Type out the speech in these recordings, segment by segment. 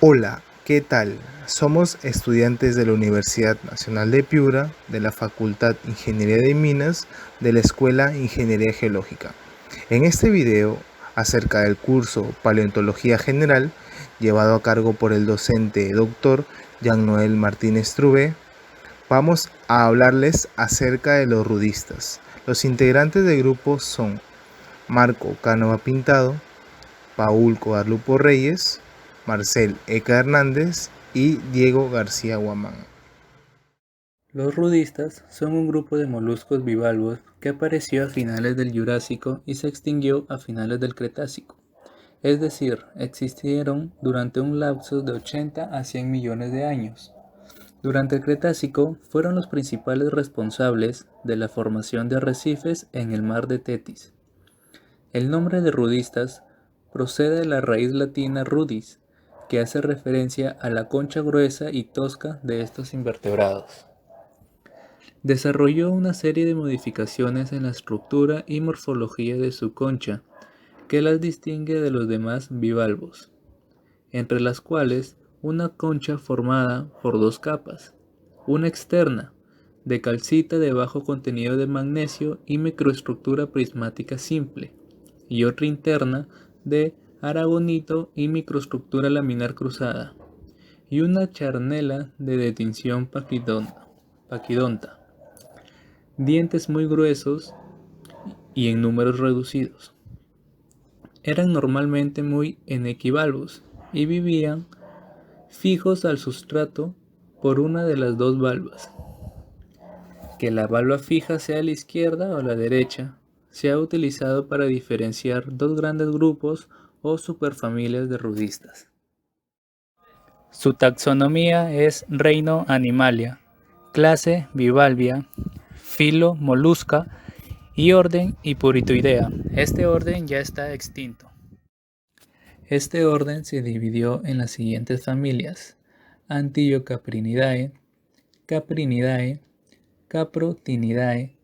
Hola, ¿qué tal? Somos estudiantes de la Universidad Nacional de Piura, de la Facultad Ingeniería de Minas, de la Escuela Ingeniería Geológica. En este video, acerca del curso Paleontología General, llevado a cargo por el docente Dr. Jean-Noel Martínez Trubé, vamos a hablarles acerca de los rudistas. Los integrantes del grupo son Marco Cánova Pintado, Paul Coarlupo Reyes, Marcel Eca Hernández y Diego García Guamán. Los rudistas son un grupo de moluscos bivalvos que apareció a finales del Jurásico y se extinguió a finales del Cretácico. Es decir, existieron durante un lapso de 80 a 100 millones de años. Durante el Cretácico fueron los principales responsables de la formación de arrecifes en el mar de Tetis. El nombre de rudistas procede de la raíz latina rudis, que hace referencia a la concha gruesa y tosca de estos invertebrados. Desarrolló una serie de modificaciones en la estructura y morfología de su concha que las distingue de los demás bivalvos, entre las cuales una concha formada por dos capas, una externa, de calcita de bajo contenido de magnesio y microestructura prismática simple, y otra interna de aragonito y microestructura laminar cruzada, y una charnela de detinción paquidonta, dientes muy gruesos y en números reducidos. Eran normalmente muy enequivalvos y vivían fijos al sustrato por una de las dos valvas. Que la valva fija sea a la izquierda o a la derecha se ha utilizado para diferenciar dos grandes grupos o superfamilias de rudistas. Su taxonomía es Reino Animalia, clase Bivalvia, filo Molusca y orden Hipuritoidea. Este orden ya está extinto. Este orden se dividió en las siguientes familias: Antiocaprinidae, Caprinidae, Caprotinidae,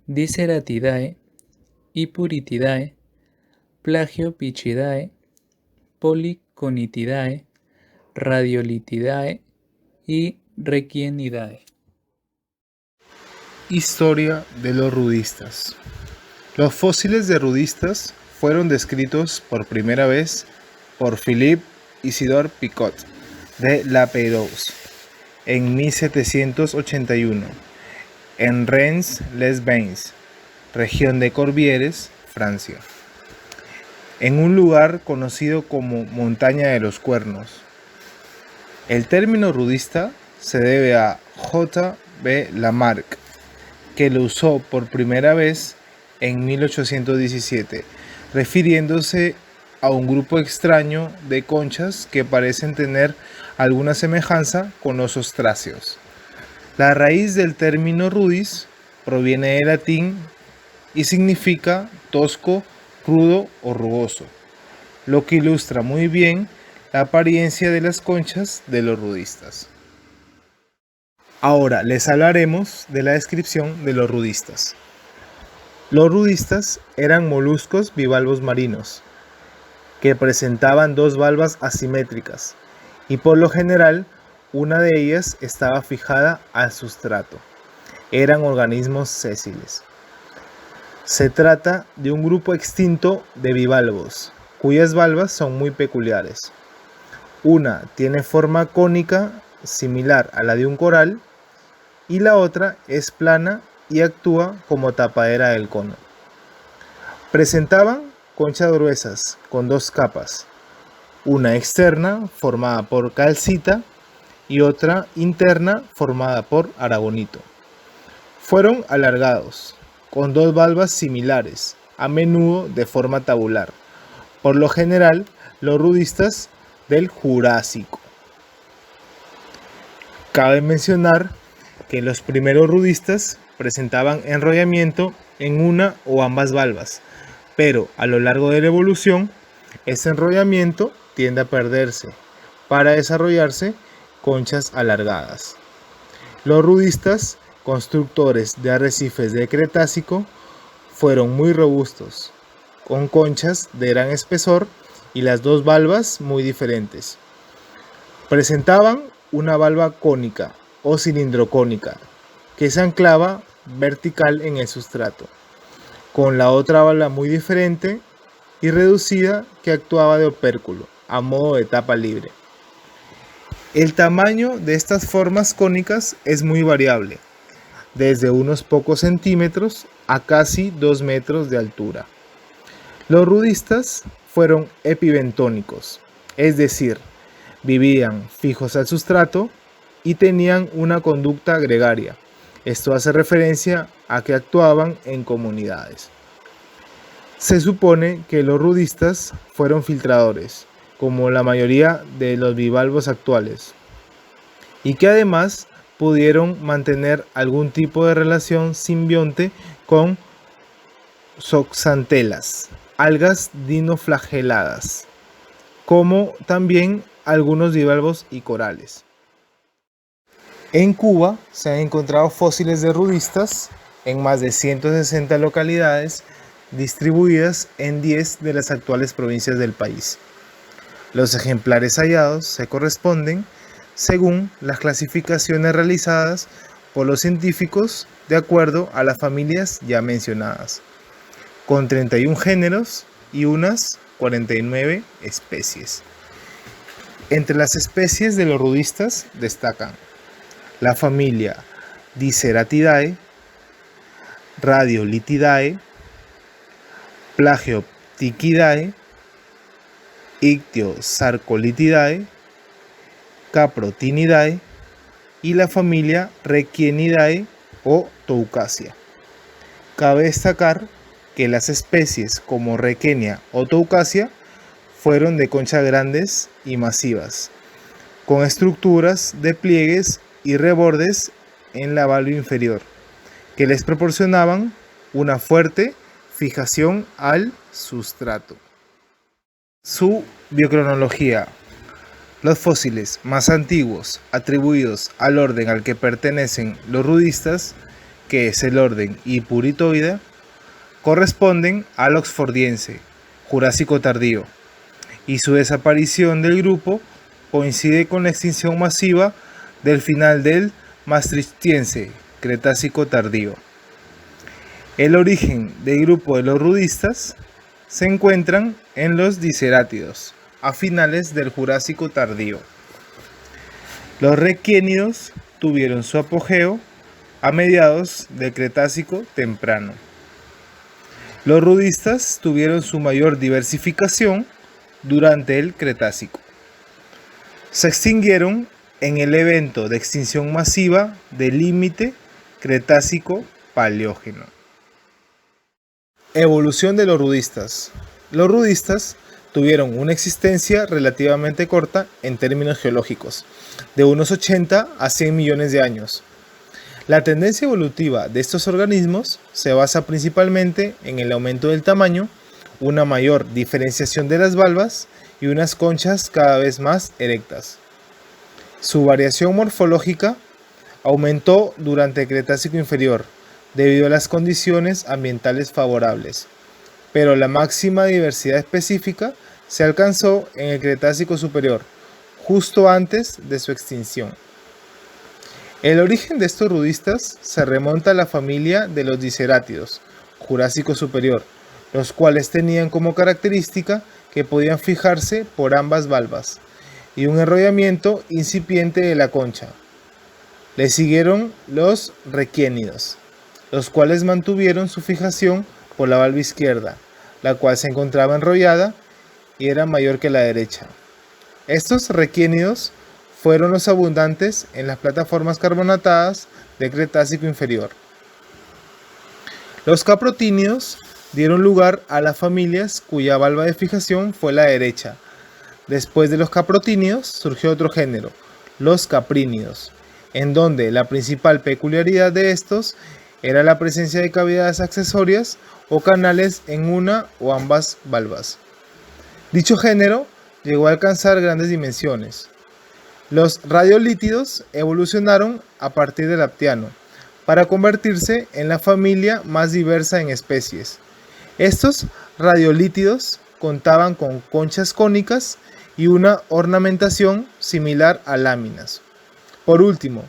Diceratidae, Hipuritidae, Plagiopichidae, Polyconitidae, Radiolitidae y Requienidae. Historia de los rudistas. Los fósiles de rudistas fueron descritos por primera vez por Philippe Isidore Picot de La Pérouse en 1781 en Rennes-les-Bains, región de Corbières, Francia, en un lugar conocido como Montaña de los Cuernos. El término rudista se debe a J. B. Lamarck, que lo usó por primera vez en 1817, refiriéndose a un grupo extraño de conchas que parecen tener alguna semejanza con los ostráceos. La raíz del término rudis proviene del latín y significa tosco, rudo o rugoso, lo que ilustra muy bien la apariencia de las conchas de los rudistas. Ahora les hablaremos de la descripción de los rudistas. Los rudistas eran moluscos bivalvos marinos que presentaban dos valvas asimétricas y por lo general una de ellas estaba fijada al sustrato. Eran organismos sésiles. Se trata de un grupo extinto de bivalvos cuyas valvas son muy peculiares. Una tiene forma cónica similar a la de un coral y la otra es plana y actúa como tapadera del cono. Presentaban conchas gruesas con dos capas, una externa formada por calcita y otra interna formada por aragonito. Fueron alargados, con dos valvas similares, a menudo de forma tabular, por lo general los rudistas del Jurásico. Cabe mencionar que los primeros rudistas presentaban enrollamiento en una o ambas valvas, pero a lo largo de la evolución, este enrollamiento tiende a perderse para desarrollarse conchas alargadas. Los rudistas, constructores de arrecifes de Cretácico, fueron muy robustos, con conchas de gran espesor y las dos valvas muy diferentes. Presentaban una valva cónica o cilindrocónica que se anclaba vertical en el sustrato, con la otra valva muy diferente y reducida que actuaba de opérculo, a modo de tapa libre. El tamaño de estas formas cónicas es muy variable, desde unos pocos centímetros a casi 2 metros de altura. Los rudistas fueron epibentónicos, es decir, vivían fijos al sustrato y tenían una conducta gregaria. Esto hace referencia a que actuaban en comunidades. Se supone que los rudistas fueron filtradores, como la mayoría de los bivalvos actuales, y que además pudieron mantener algún tipo de relación simbionte con zooxantelas, algas dinoflageladas, como también algunos bivalvos y corales. En Cuba se han encontrado fósiles de rudistas en más de 160 localidades distribuidas en 10 de las actuales provincias del país. Los ejemplares hallados se corresponden según las clasificaciones realizadas por los científicos de acuerdo a las familias ya mencionadas, con 31 géneros y unas 49 especies. Entre las especies de los rudistas destacan la familia Diceratidae, Radiolithidae, Plagioptichidae, Ictiosarcolithidae, Caprotinidae y la familia Requenidae o Toucasia. Cabe destacar que las especies como Requenia o Toucasia fueron de conchas grandes y masivas, con estructuras de pliegues y rebordes en la valva inferior, que les proporcionaban una fuerte fijación al sustrato. Su biocronología. Los fósiles más antiguos atribuidos al orden al que pertenecen los rudistas, que es el orden Hipuritoida, corresponden al oxfordiense, Jurásico tardío, y su desaparición del grupo coincide con la extinción masiva del final del Maastrichtiense, Cretácico tardío. El origen del grupo de los rudistas se encuentran en los dicerátidos, a finales del Jurásico tardío. Los requénidos tuvieron su apogeo a mediados del Cretácico temprano. Los rudistas tuvieron su mayor diversificación durante el Cretácico. Se extinguieron en el evento de extinción masiva del límite Cretácico-Paleógeno. Evolución de los rudistas. Los rudistas tuvieron una existencia relativamente corta en términos geológicos, de unos 80 a 100 millones de años. La tendencia evolutiva de estos organismos se basa principalmente en el aumento del tamaño, una mayor diferenciación de las valvas y unas conchas cada vez más erectas. Su variación morfológica aumentó durante el Cretácico inferior debido a las condiciones ambientales favorables, pero la máxima diversidad específica se alcanzó en el Cretácico superior, justo antes de su extinción. El origen de estos rudistas se remonta a la familia de los dicerátidos, Jurásico superior, los cuales tenían como característica que podían fijarse por ambas valvas y un enrollamiento incipiente de la concha. Le siguieron los requénidos, los cuales mantuvieron su fijación por la valva izquierda, la cual se encontraba enrollada y era mayor que la derecha. Estos requénidos fueron los abundantes en las plataformas carbonatadas del Cretácico inferior. Los caprotínidos dieron lugar a las familias cuya valva de fijación fue la derecha. Después de los caprotínidos surgió otro género, los caprínidos, en donde la principal peculiaridad de estos era la presencia de cavidades accesorias o canales en una o ambas valvas. Dicho género llegó a alcanzar grandes dimensiones. Los radiolítidos evolucionaron a partir del Aptiano para convertirse en la familia más diversa en especies. Estos radiolítidos contaban con conchas cónicas y una ornamentación similar a láminas. Por último,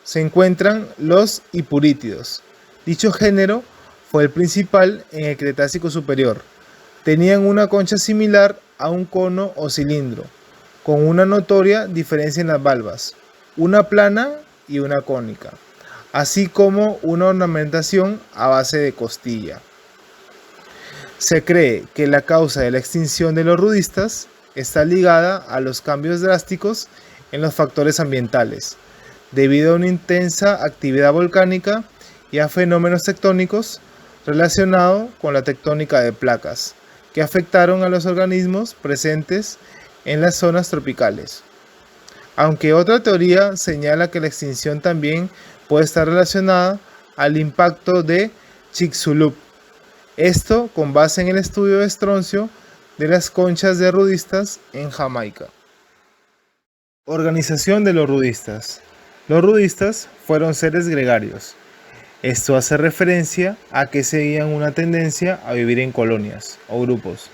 se encuentran los hipurítidos. Dicho género fue el principal en el Cretácico superior. Tenían una concha similar a un cono o cilindro, con una notoria diferencia en las valvas, una plana y una cónica, así como una ornamentación a base de costilla. Se cree que la causa de la extinción de los rudistas está ligada a los cambios drásticos en los factores ambientales, debido a una intensa actividad volcánica y a fenómenos tectónicos relacionados con la tectónica de placas, que afectaron a los organismos presentes en las zonas tropicales. Aunque otra teoría señala que la extinción también puede estar relacionada al impacto de Chicxulub, esto con base en el estudio de estroncio de las conchas de rudistas en Jamaica. Organización de los rudistas. Los rudistas fueron seres gregarios. Esto hace referencia a que seguían una tendencia a vivir en colonias o grupos,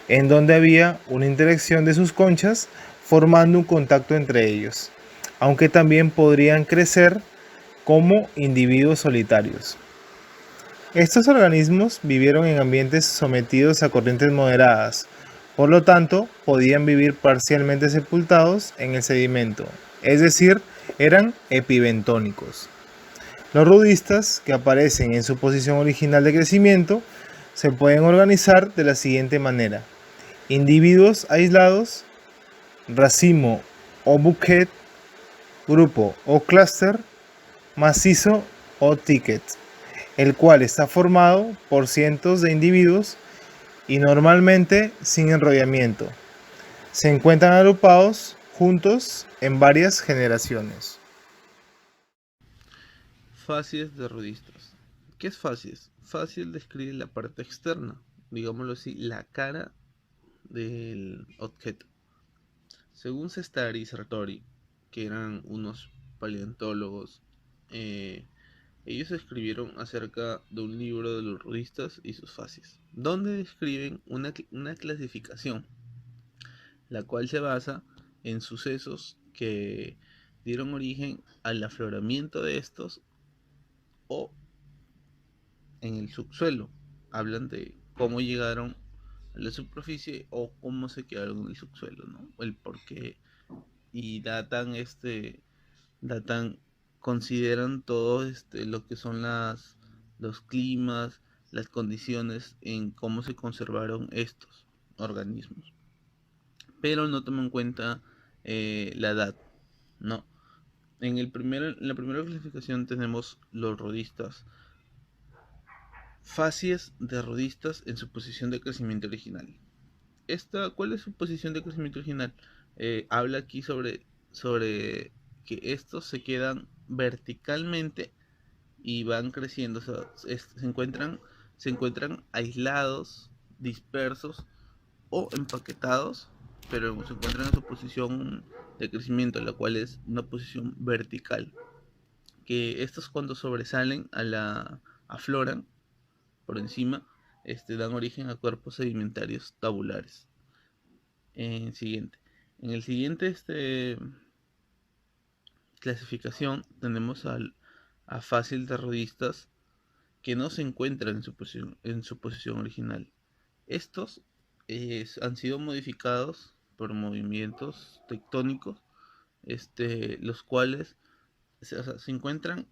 en donde había una interacción de sus conchas formando un contacto entre ellos, aunque también podrían crecer como individuos solitarios. Estos organismos vivieron en ambientes sometidos a corrientes moderadas, por lo tanto podían vivir parcialmente sepultados en el sedimento, es decir, eran epibentónicos. Los rudistas, que aparecen en su posición original de crecimiento, se pueden organizar de la siguiente manera: individuos aislados, racimo o bouquet, grupo o clúster, macizo o thicket, el cual está formado por cientos de individuos y normalmente sin enrollamiento. Se encuentran agrupados juntos en varias generaciones. Facies de rudistas. ¿Qué es facies? Facies describe la parte externa, digámoslo así, la cara del objeto. Según Sestari y Sartori, que eran unos paleontólogos, ellos escribieron acerca de un libro de los rudistas y sus facies, donde describen una clasificación, la cual se basa en sucesos que dieron origen al afloramiento de estos o en el subsuelo. Hablan de cómo llegaron a la superficie o cómo se quedaron en el subsuelo, ¿no? El por qué. Y datan, consideran todo lo que son los climas, las condiciones en cómo se conservaron estos organismos. Pero no toman en cuenta la edad, ¿no? En la primera clasificación tenemos los rodistas. Facies de rodistas en su posición de crecimiento original. ¿Cuál es su posición de crecimiento original? Habla aquí sobre que estos se quedan verticalmente y van creciendo. O sea, se encuentran aislados, dispersos o empaquetados, pero se encuentran en su posición de crecimiento, la cual es una posición vertical. Que estos, cuando sobresalen afloran por encima, dan origen a cuerpos sedimentarios tabulares. Siguiente. En el siguiente clasificación tenemos a fácil de rodistas que no se encuentran en su posición original. Estos han sido modificados por movimientos tectónicos, los cuales se encuentran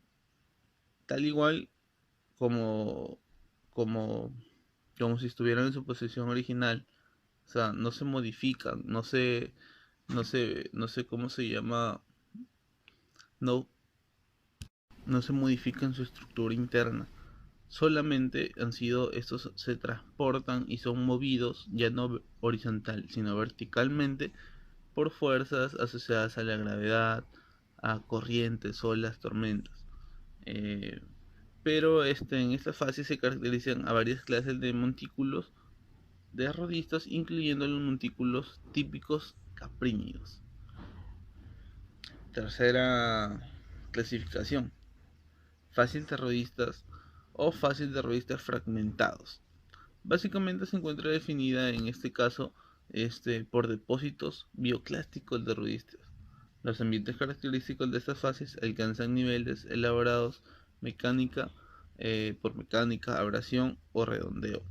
tal igual como, como, como si estuvieran en su posición original. O sea, no se modifican, no sé cómo se llama, no, no se modifican su estructura interna. Solamente estos se transportan y son movidos ya no horizontal, sino verticalmente por fuerzas asociadas a la gravedad, a corrientes, olas, tormentas. Pero en esta fase se caracterizan a varias clases de montículos de rodistas, incluyendo los montículos típicos caprínidos. Tercera clasificación: fácil de rodistas o fácil de rodistas fragmentados. Básicamente se encuentra definida en este caso por depósitos bioclásticos de rudistas. Los ambientes característicos de estas fases alcanzan niveles elaborados mecánica por mecánica, abrasión o redondeo.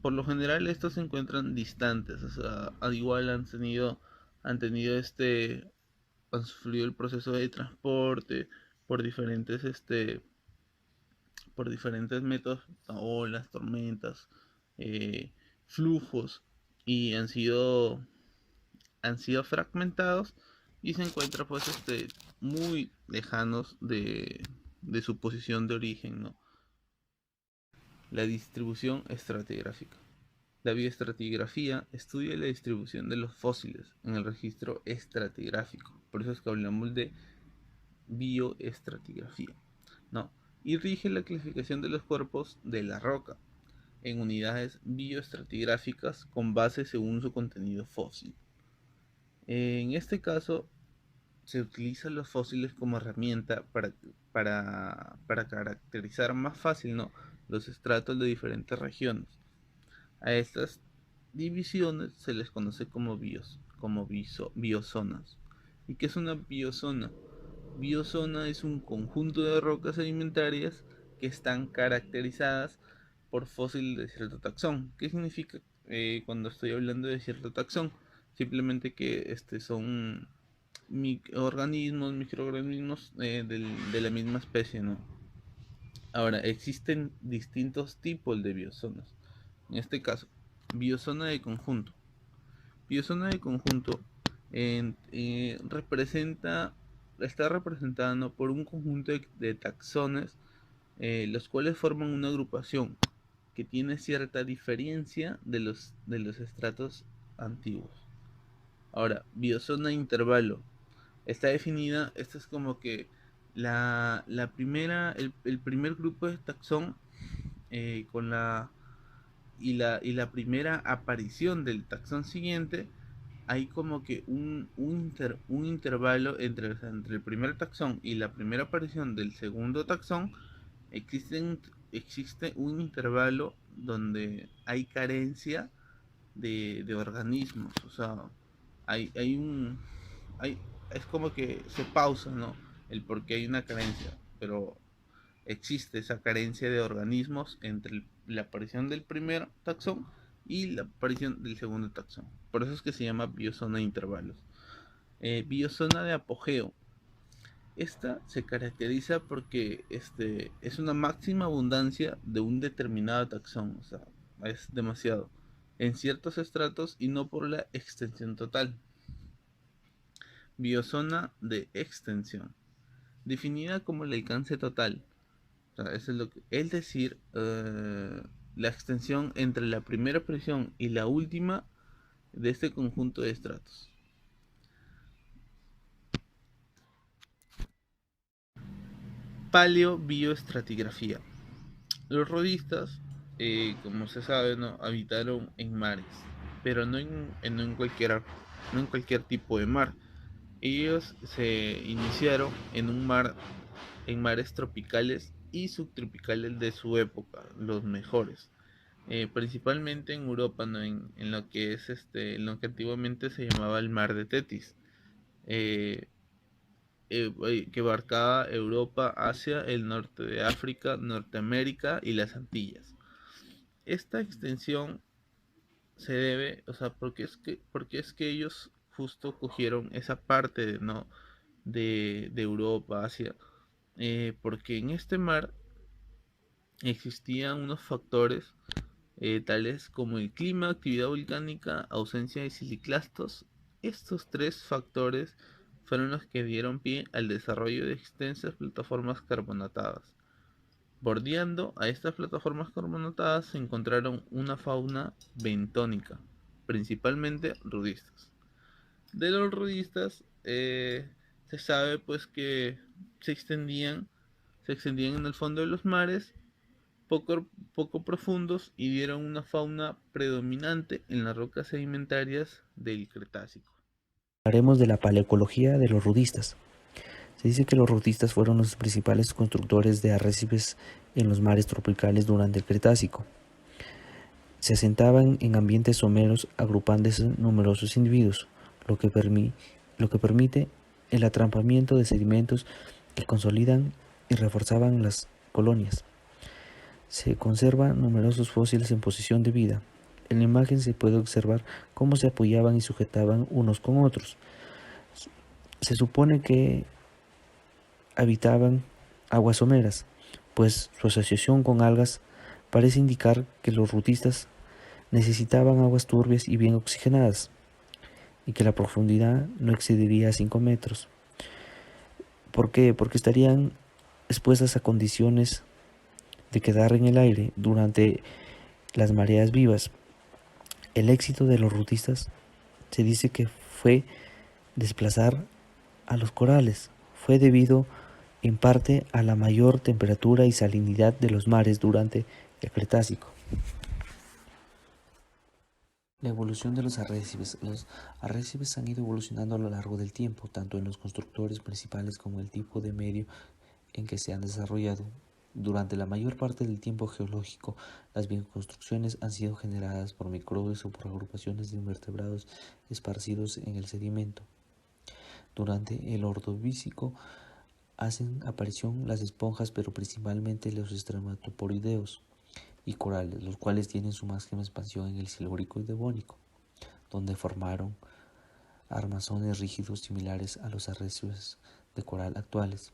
Por lo general estos se encuentran distantes, o sea, al igual han tenido han sufrido el proceso de transporte por por diferentes métodos, olas, tormentas, eh, flujos, y han sido fragmentados y se encuentran pues muy lejanos de su posición de origen, ¿no? La distribución estratigráfica. La bioestratigrafía estudia la distribución de los fósiles en el registro estratigráfico. Por eso es que hablamos de bioestratigrafía, ¿no? Y rige la clasificación de los cuerpos de la roca en unidades bioestratigráficas con base según su contenido fósil. En este caso, se utilizan los fósiles como herramienta para caracterizar más fácil, ¿no?, los estratos de diferentes regiones. A estas divisiones se les conoce como biozonas. ¿Y qué es una biozona? Biozona es un conjunto de rocas sedimentarias que están caracterizadas por fósiles de cierto taxón. ¿Qué significa cuando estoy hablando de cierto taxón? Simplemente que son microorganismos de la misma especie, ¿no? Ahora, existen distintos tipos de biozonas. En este caso, biozona de conjunto. Biozona de conjunto está representada, ¿no?, por un conjunto de taxones, los cuales forman una agrupación que tiene cierta diferencia de los estratos antiguos. Ahora, biozona de intervalo. Está definida, esta es como que el primer grupo de taxón con y la primera aparición del taxón siguiente. Hay como que un intervalo entre el primer taxón y la primera aparición del segundo taxón. Existe un intervalo donde hay carencia de organismos, o sea, hay un hay, es como que se pausa, ¿no?, el por qué hay una carencia, pero existe esa carencia de organismos entre la aparición del primer taxón y la aparición del segundo taxón. Por eso es que se llama biozona de intervalos. Biozona de apogeo. Esta se caracteriza porque es una máxima abundancia de un determinado taxón, o sea, es demasiado, en ciertos estratos y no por la extensión total. Biozona de extensión, definida como el alcance total. O sea, eso es decir, la extensión entre la primera presión y la última de este conjunto de estratos. Paleobioestratigrafía. Los rodistas, como se sabe, ¿no?, habitaron en mares, pero no en cualquier tipo de mar. Ellos se iniciaron en mares tropicales y subtropicales de su época, los mejores. Principalmente en Europa, ¿no?, en lo que es en lo que antiguamente se llamaba el mar de Tetis, eh, que abarcaba Europa, Asia, el norte de África, Norteamérica y las Antillas. Esta extensión se debe, o sea, porque es que ellos justo cogieron esa parte, ¿no?, de Europa, Asia, porque en este mar existían unos factores tales como el clima, actividad volcánica, ausencia de siliclastos. Estos tres factores fueron los que dieron pie al desarrollo de extensas plataformas carbonatadas. Bordeando a estas plataformas carbonatadas se encontraron una fauna bentónica, principalmente rudistas. De los rudistas se sabe pues que se extendían, se extendían en el fondo de los mares poco profundos y dieron una fauna predominante en las rocas sedimentarias del Cretácico. Hablaremos de la paleoecología de los rudistas. Se dice que los rudistas fueron los principales constructores de arrecifes en los mares tropicales durante el Cretácico. se asentaban en ambientes someros agrupándose numerosos individuos, lo que permite el atrampamiento de sedimentos que consolidan y reforzaban las colonias. Se conservan numerosos fósiles en posición de vida. En la imagen se puede observar cómo se apoyaban y sujetaban unos con otros. Se supone que habitaban aguas someras, pues su asociación con algas parece indicar que los rudistas necesitaban aguas turbias y bien oxigenadas, y que la profundidad no excedería 5 metros. ¿Por qué? Porque estarían expuestas a condiciones de quedar en el aire durante las mareas vivas. El éxito de los rudistas se dice que fue desplazar a los corales. Fue debido en parte a la mayor temperatura y salinidad de los mares durante el Cretácico. La evolución de los arrecifes. Los arrecifes han ido evolucionando a lo largo del tiempo, tanto en los constructores principales como el tipo de medio en que se han desarrollado. Durante la mayor parte del tiempo geológico, las bioconstrucciones han sido generadas por microbios o por agrupaciones de invertebrados esparcidos en el sedimento. Durante el Ordovícico hacen aparición las esponjas, pero principalmente los estramatoporideos y corales, los cuales tienen su máxima expansión en el Silúrico y Devónico, donde formaron armazones rígidos similares a los arrecifes de coral actuales.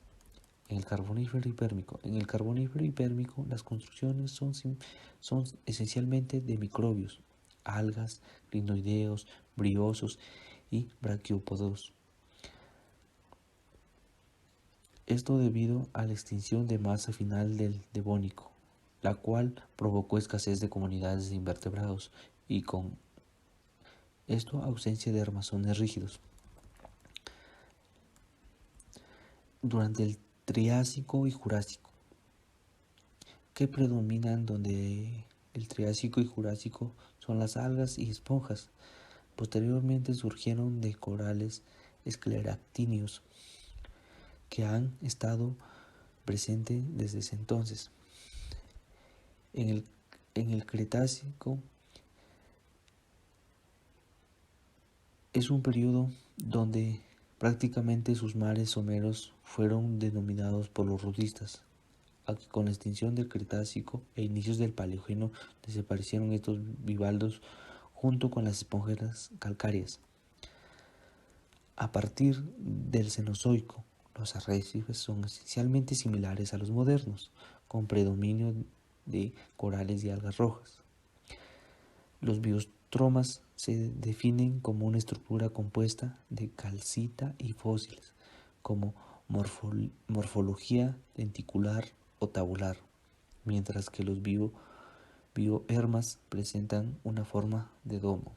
En el Carbonífero y Pérmico. En el Carbonífero y Pérmico las construcciones son esencialmente de microbios, algas, crinoideos, briosos y braquiópodos. Esto debido a la extinción de masa final del Devónico, la cual provocó escasez de comunidades de invertebrados y con esto ausencia de armazones rígidos. Durante el Triásico y Jurásico. ¿Qué predominan donde el Triásico y Jurásico? Son las algas y esponjas. Posteriormente surgieron de corales escleractíneos que han estado presentes desde ese entonces. En el Cretácico es un periodo donde prácticamente sus mares someros fueron denominados por los rudistas. Con la extinción del Cretácico e inicios del Paleógeno desaparecieron estos bivaldos junto con las esponjas calcáreas. A partir del Cenozoico, los arrecifes son esencialmente similares a los modernos, con predominio de corales y algas rojas. Los biostromas se definen como una estructura compuesta de calcita y fósiles, como morfología lenticular o tabular, mientras que los bioermas presentan una forma de domo.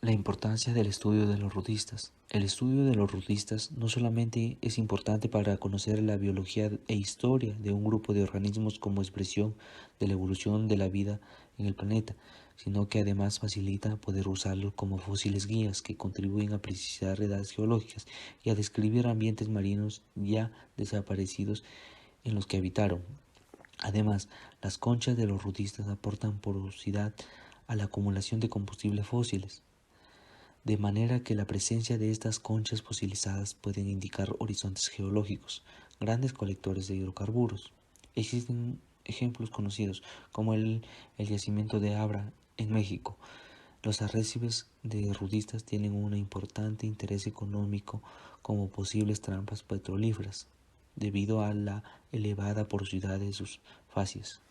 La importancia del estudio de los rudistas. El estudio de los rudistas no solamente es importante para conocer la biología e historia de un grupo de organismos como expresión de la evolución de la vida en el planeta, sino que además facilita poder usarlos como fósiles guías que contribuyen a precisar edades geológicas y a describir ambientes marinos ya desaparecidos en los que habitaron. Además, las conchas de los rudistas aportan porosidad a la acumulación de combustibles fósiles, de manera que la presencia de estas conchas fosilizadas pueden indicar horizontes geológicos, grandes colectores de hidrocarburos. Existen ejemplos conocidos como el yacimiento de Abra en México. Los arrecifes de rudistas tienen un importante interés económico como posibles trampas petrolíferas, debido a la elevada porosidad de sus facies.